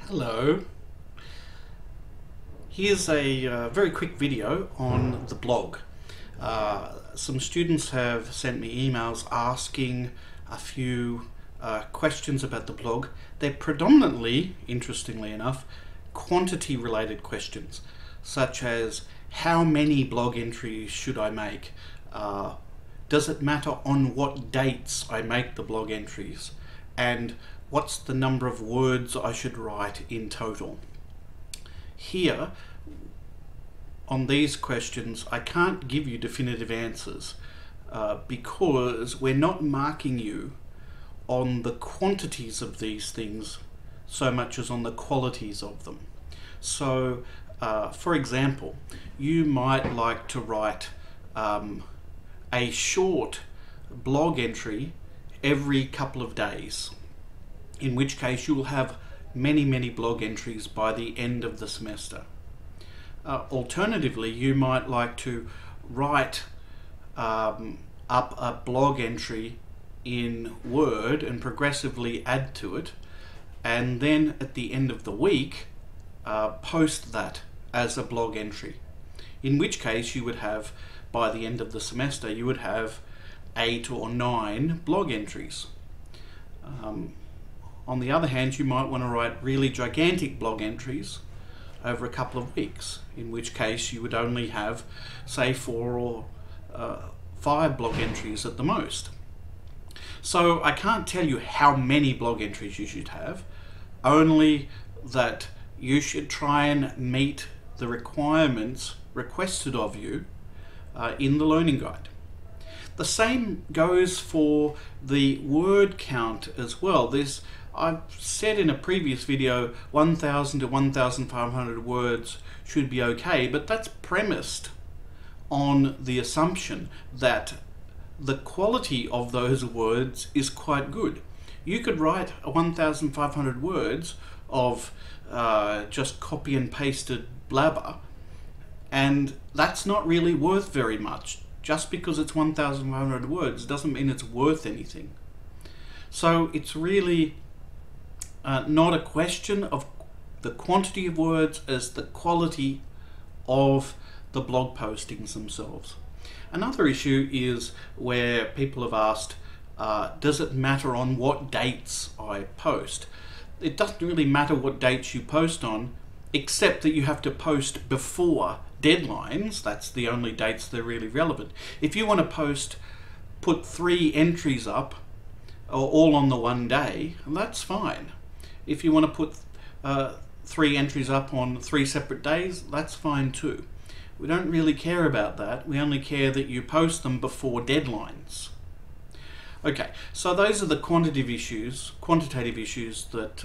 Hello. Here's a very quick video on the blog. Some students have sent me emails asking a few questions about the blog. They're predominantly, interestingly enough, quantity related questions, such as how many blog entries should I make? Does it matter on what dates I make the blog entries? And what's the number of words I should write in total? Here, on these questions, I can't give you definitive answers because we're not marking you on the quantities of these things so much as on the qualities of them. So, for example, you might like to write a short blog entry every couple of days, in which case you will have many blog entries by the end of the semester. Alternatively, you might like to write up a blog entry in Word and progressively add to it, and then at the end of the week post that as a blog entry, in which case you would have, by the end of the semester, you would have 8 or 9 blog entries. On the other hand, you might want to write really gigantic blog entries over a couple of weeks, in which case you would only have, say, 4 or 5 blog entries at the most. So I can't tell you how many blog entries you should have, only that you should try and meet the requirements requested of you in the learning guide. The same goes for the word count as well. I've said in a previous video 1,000 to 1,500 words should be okay, but that's premised on the assumption that the quality of those words is quite good. You could write 1,500 words of just copy and pasted blabber, and that's not really worth very much. Just because it's 1,500 words doesn't mean it's worth anything. So it's really not a question of the quantity of words as the quality of the blog postings themselves. Another issue is where people have asked, does it matter on what dates I post? It doesn't really matter what dates you post on, except that you have to post before deadlines. That's the only dates that are really relevant. If you want to put 3 entries up all on the one day, that's fine. If you want to put 3 entries up on 3 separate days, that's fine too. We don't really care about that. We only care that you post them before deadlines. Okay, so those are the quantitative issues that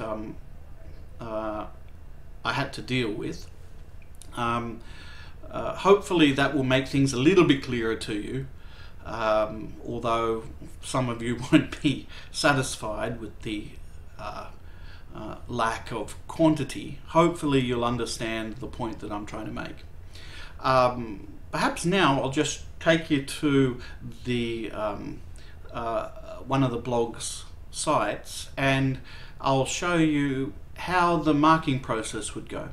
I had to deal with. Hopefully that will make things a little bit clearer to you, although some of you won't be satisfied with the lack of quantity. Hopefully you'll understand the point that I'm trying to make. Perhaps now I'll just take you to the one of the blog's sites, and I'll show you how the marking process would go.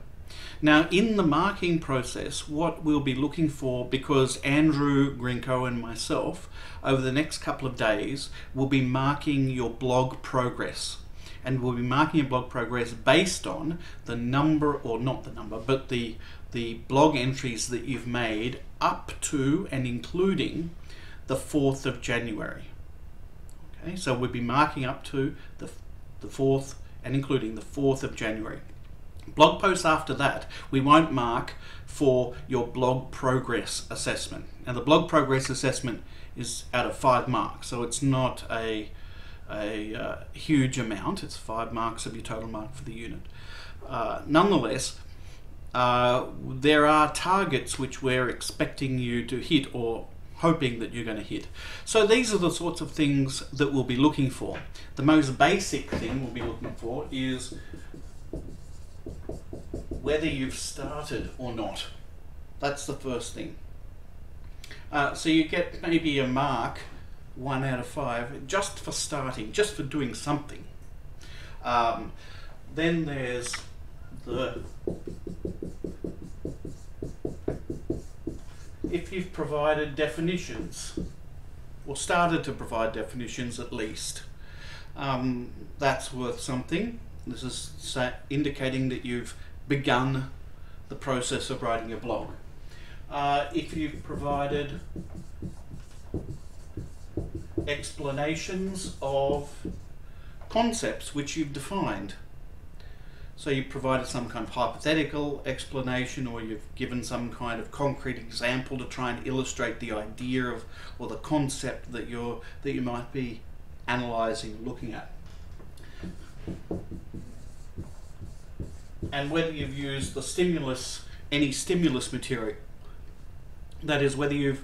Now, in the marking process, what we'll be looking for, because Andrew Grinko and myself over the next couple of days will be marking your blog progress, and we'll be marking your blog progress based on the number, or not the number, but the blog entries that you've made up to and including the 4th of January. Okay, so we'll be marking up to the 4th and including the 4th of January. Blog posts after that, we won't mark for your blog progress assessment. Now, the blog progress assessment is out of 5 marks, so it's not a huge amount. It's 5 marks of your total mark for the unit. Nonetheless, there are targets which we're expecting you to hit, or hoping that you're going to hit. So these are the sorts of things that we'll be looking for. The most basic thing we'll be looking for is whether you've started or not. That's the first thing. So you get maybe a mark, 1 out of 5, just for starting, just for doing something. Then there's if you've provided definitions, or started to provide definitions at least, that's worth something. This is indicating that you've begun the process of writing a blog. If you've provided explanations of concepts which you've defined, so you've provided some kind of hypothetical explanation, or you've given some kind of concrete example to try and illustrate the idea of, or the concept that you might be analysing, looking at. And whether you've used the stimulus, any stimulus material, that is, whether you've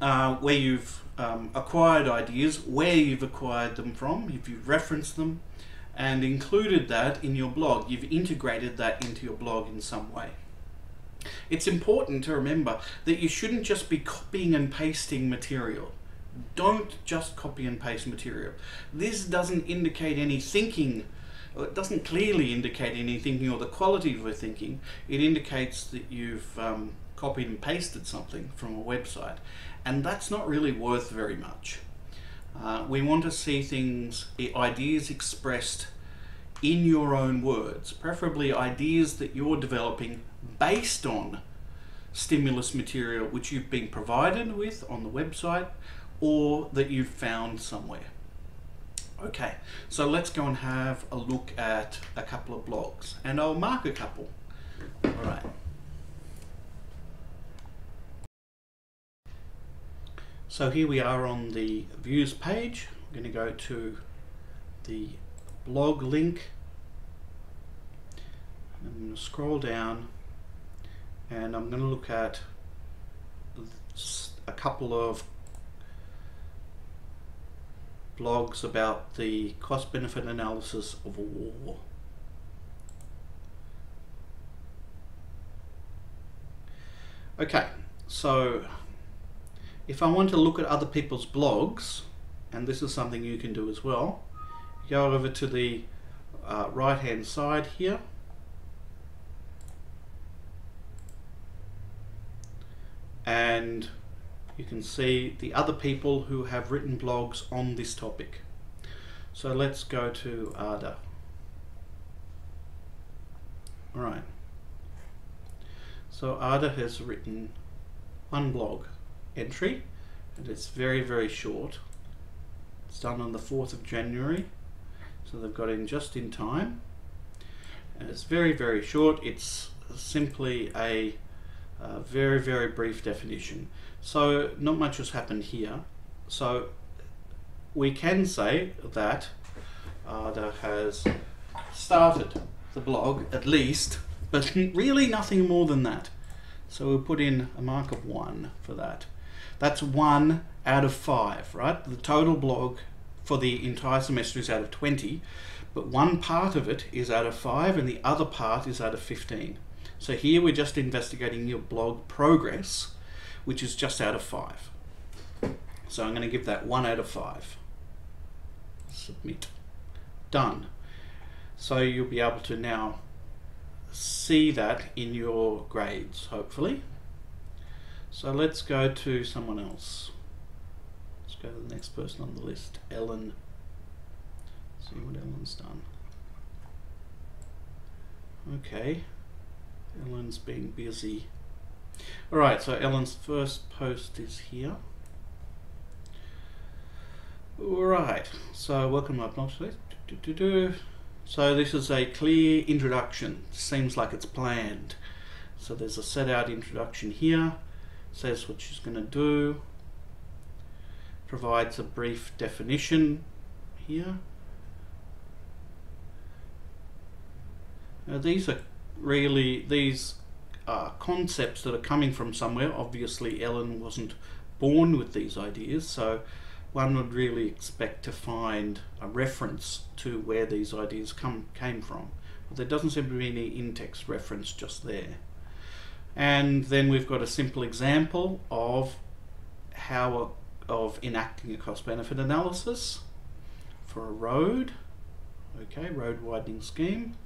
where you've acquired ideas, where you've acquired them from, if you've referenced them and included that in your blog, you've integrated that into your blog in some way. It's important to remember that you shouldn't just be copying and pasting material. Don't just copy and paste material. This doesn't indicate any thinking, or it doesn't clearly indicate any thinking or the quality of your thinking. It indicates that you've copied and pasted something from a website, and that's not really worth very much. We want to see things, ideas expressed in your own words, preferably ideas that you're developing based on stimulus material which you've been provided with on the website or that you've found somewhere. Okay, so let's go and have a look at a couple of blogs, and I'll mark a couple. All right. So here we are on the views page. I'm going to go to the blog link. I'm going to scroll down, and I'm going to look at a couple of blogs about the cost-benefit analysis of a war. Okay, so if I want to look at other people's blogs, and this is something you can do as well, go over to the right hand side here, and you can see the other people who have written blogs on this topic. So let's go to Ada. All right. So Ada has written one blog entry, and it's very, very short. It's done on the 4th of January, so they've got in just in time, and it's very, very short. It's simply a very, very brief definition. So not much has happened here. So we can say that Ada has started the blog at least, but really nothing more than that. So we'll put in a mark of 1 for that. That's 1 out of 5, right? The total blog for the entire semester is out of 20, but one part of it is out of 5 and the other part is out of 15. So here we're just investigating your blog progress, which is just out of 5. So I'm going to give that 1 out of 5. Submit. Done. So you'll be able to now see that in your grades, hopefully. So let's go to someone else. Let's go to the next person on the list, Ellen. See what Ellen's done. Okay, Ellen's being busy. Alright, so Ellen's first post is here. Alright, so welcome to my blog. So this is a clear introduction. Seems like it's planned. So there's a set out introduction here. Says what she's going to do. Provides a brief definition here. Now these are really, these are concepts that are coming from somewhere. Obviously Ellen wasn't born with these ideas, so one would really expect to find a reference to where these ideas came from. But there doesn't seem to be any in-text reference just there. And then we've got a simple example of of enacting a cost-benefit analysis for a road. Okay, road widening scheme.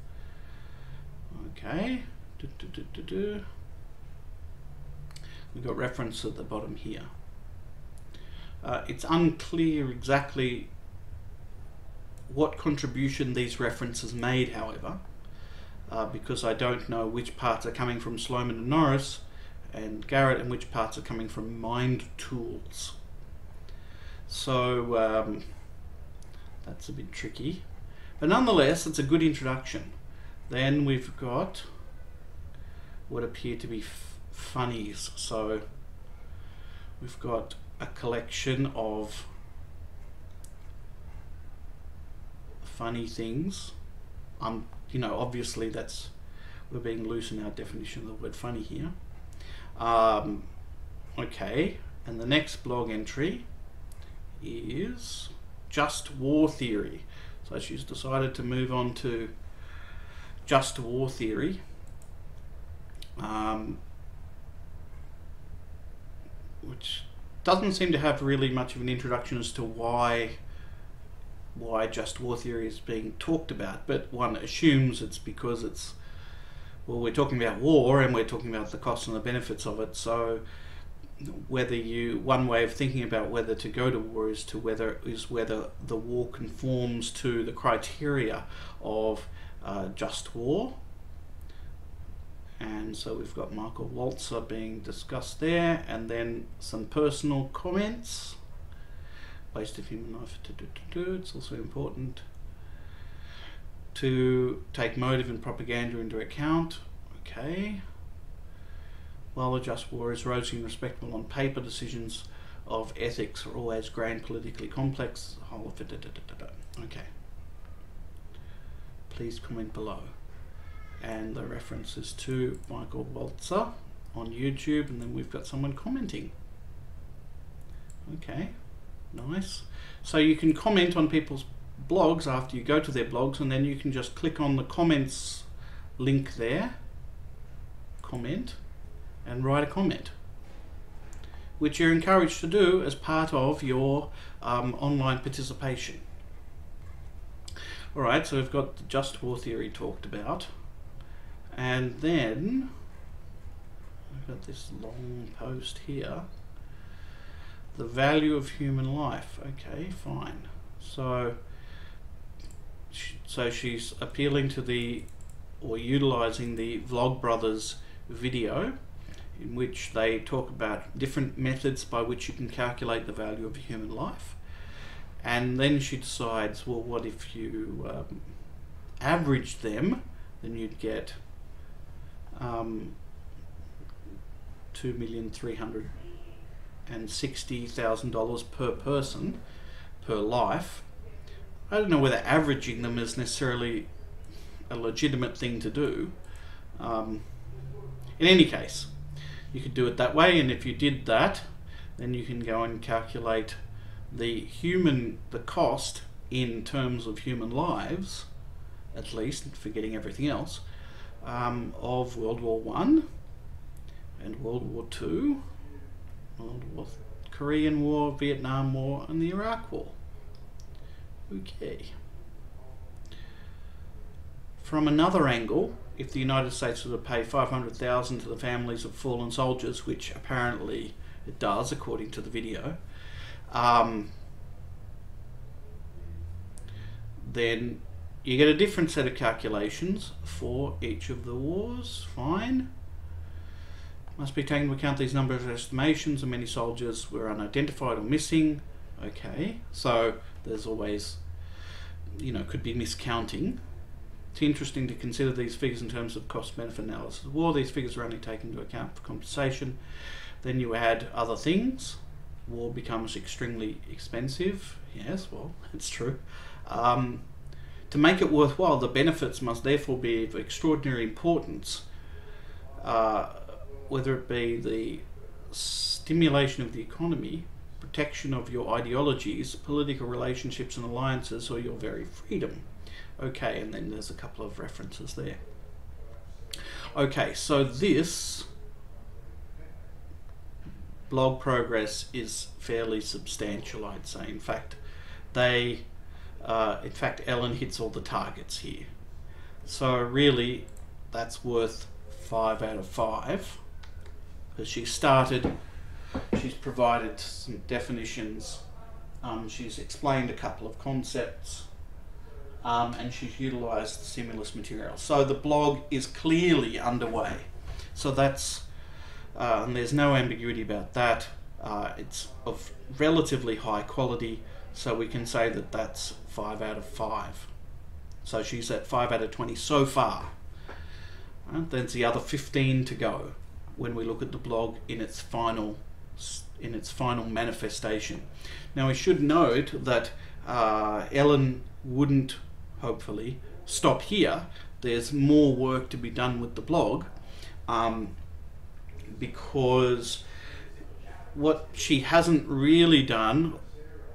Okay. We've got reference at the bottom here. It's unclear exactly what contribution these references made, however, because I don't know which parts are coming from Sloman and Norris and Garrett and which parts are coming from Mind Tools. So that's a bit tricky, but nonetheless it's a good introduction. Then we've got what appear to be funnies. So we've got a collection of funny things. You know, obviously we're being loose in our definition of the word funny here. Okay, and the next blog entry is just war theory. So she's decided to move on to just war theory. Which doesn't seem to have really much of an introduction as to why just war theory is being talked about, but one assumes it's because we're talking about war and we're talking about the costs and the benefits of it. So one way of thinking about whether to go to war is whether the war conforms to the criteria of just war. And so we've got Michael Walzer being discussed there, and then some personal comments. Waste of human life. It's also important to take motive and propaganda into account. Okay. While the just war is rosy and respectable on paper, decisions of ethics are always grey and politically complex. Okay. Please comment below. And the references to Michael Walzer on YouTube, and then we've got someone commenting. Okay, nice. So you can comment on people's blogs after you go to their blogs, and then you can just click on the comments link there, comment, and write a comment, which you're encouraged to do as part of your online participation. Alright, so we've got the just war theory talked about. And then I've got this long post here. The value of human life. Okay, fine. So she's appealing to utilizing the Vlogbrothers video, in which they talk about different methods by which you can calculate the value of a human life. And then she decides, well, what if you averaged them? Then you'd get $2,360,000 per person per life. I don't know whether averaging them is necessarily a legitimate thing to do. In any case, you could do it that way, and if you did that, then you can go and calculate the cost in terms of human lives, at least, forgetting everything else, of World War I and World War II, Korean War, Vietnam War, and the Iraq War. Okay. From another angle, if the United States were to pay $500,000 to the families of fallen soldiers, which apparently it does according to the video, then you get a different set of calculations for each of the wars. Fine. Must be taken into account these numbers of estimations, and many soldiers were unidentified or missing. Okay, so there's always, could be miscounting. It's interesting to consider these figures in terms of cost-benefit analysis of war. These figures are only taken into account for compensation. Then you add other things. War becomes extremely expensive. Yes, well, it's true. To make it worthwhile, the benefits must therefore be of extraordinary importance, whether it be the stimulation of the economy, protection of your ideologies, political relationships and alliances, or your very freedom. Okay, and then there's a couple of references there. Okay, so this blog progress is fairly substantial, I'd say. In fact, Ellen hits all the targets here. So really, that's worth 5 out of 5, because she's provided some definitions, she's explained a couple of concepts, and she's utilised the stimulus material. So the blog is clearly underway. So that's, and there's no ambiguity about that. It's of relatively high quality, so we can say that that's 5 out of 5. So she's at 5 out of 20 so far. There's the other 15 to go when we look at the blog in its final manifestation. Now we should note that Ellen wouldn't, hopefully, stop here. There's more work to be done with the blog, because what she hasn't really done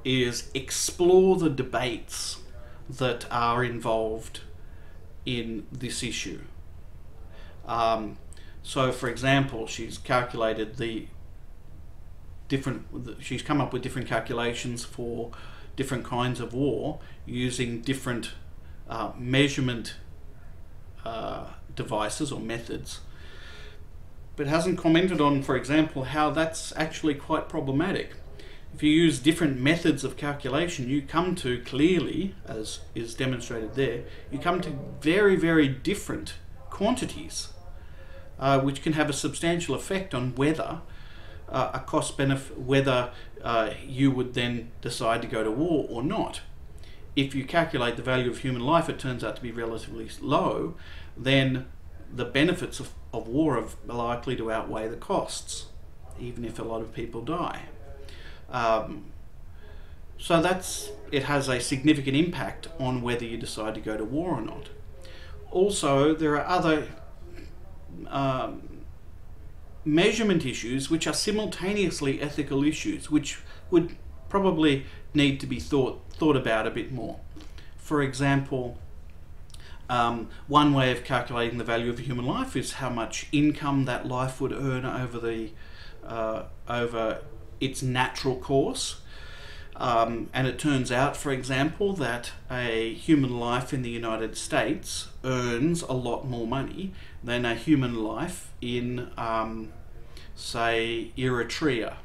is explore the debates that are involved in this issue. So, for example, she's calculated she's come up with different calculations for different kinds of war using different measurement devices or methods, but hasn't commented on, for example, how that's actually quite problematic. If you use different methods of calculation, you come to clearly, as is demonstrated there, you come to very, very different quantities, which can have a substantial effect on whether a cost benefit, whether you would then decide to go to war or not. If you calculate the value of human life, it turns out to be relatively low, then the benefits of war are likely to outweigh the costs, even if a lot of people die. So it has a significant impact on whether you decide to go to war or not. Also, there are other measurement issues which are simultaneously ethical issues, which would probably need to be thought about a bit more. For example, one way of calculating the value of a human life is how much income that life would earn over its natural course. And it turns out, for example, that a human life in the United States earns a lot more money than a human life in, say, Eritrea,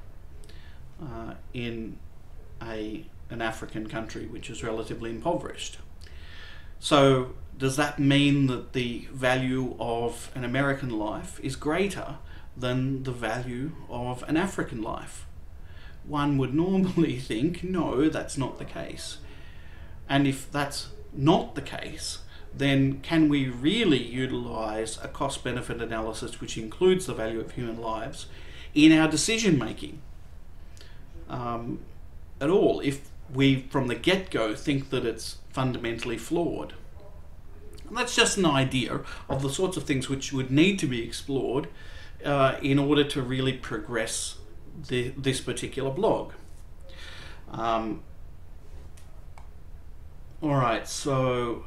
in an African country which is relatively impoverished. So does that mean that the value of an American life is greater than the value of an African life? One would normally think, no, that's not the case. And if that's not the case, then can we really utilize a cost-benefit analysis which includes the value of human lives in our decision-making at all, if we from the get-go think that it's fundamentally flawed? And that's just an idea of the sorts of things which would need to be explored in order to really progress this particular blog. Alright, so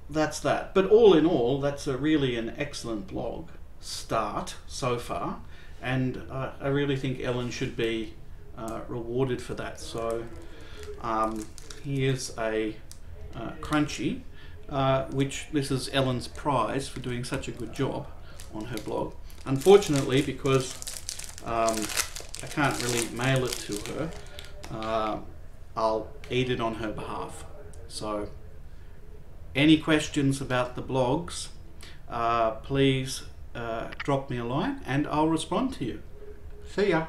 that's that. But all in all, that's really an excellent blog start so far, and I really think Ellen should be rewarded for that. So here's a Crunchy, which this is Ellen's prize for doing such a good job on her blog. Unfortunately, because I can't really mail it to her, I'll eat it on her behalf. So any questions about the blogs, please drop me a line and I'll respond to you. See ya.